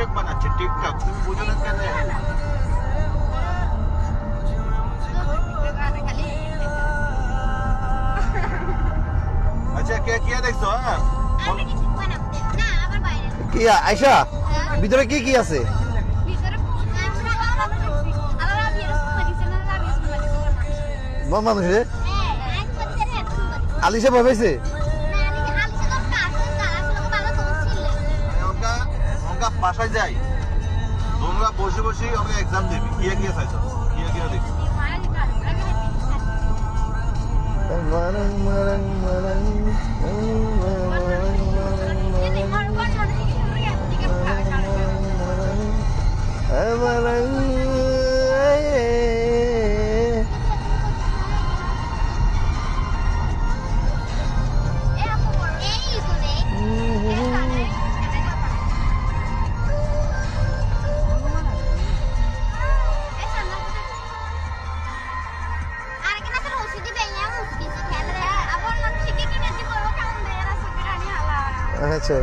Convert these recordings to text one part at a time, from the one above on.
TikTok বানাচ্ছে TikTok, তুমি বুঝো না কেন? আচ্ছা কে কি দেখছো? হ্যাঁ কি আয়শা ভিতরে কি কি আছে? মানুষ রে আলিশা ভাবাইছে বাসায় যাই, তোমরা বসে বসে আমরা এক্সাম দেবি। কিয়া কিয়া চাইছো? কিয়া কিয়া দেখি আচ্ছা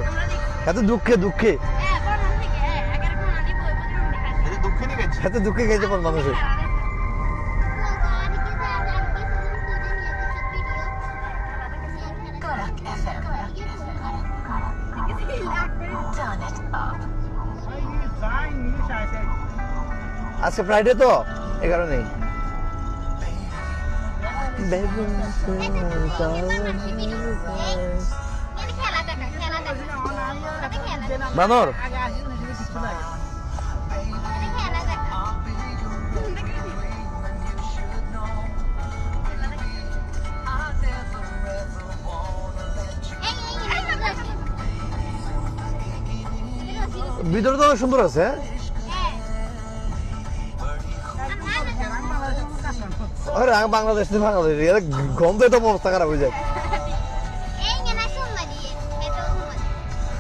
এত দুঃখে দুঃখে এত দুঃখে গেছে কোন মানুষের? আজকে ফ্রাইডে তো এই কারণেই বানর ভিতরে তো অনেক সুন্দর আছে। বাংলাদেশ গন্ধ তো অবস্থা খারাপ হয়ে যায়।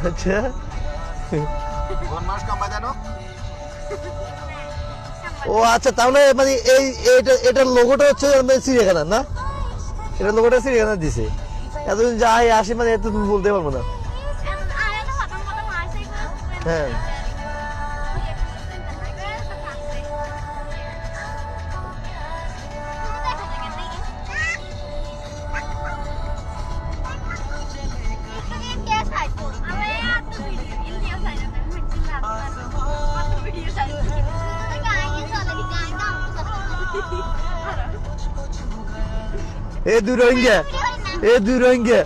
আচ্ছা ও আচ্ছা তাহলে মানে এটার লোগোটা হচ্ছে চিড়িয়াখানা না? এটা লোগোটা চিড়িয়াখানা দিছে। এতদিন যাই আসি মানে এত তুমি বলতে পারবো না। হ্যাঁ এ দুই রোহিঙ্গা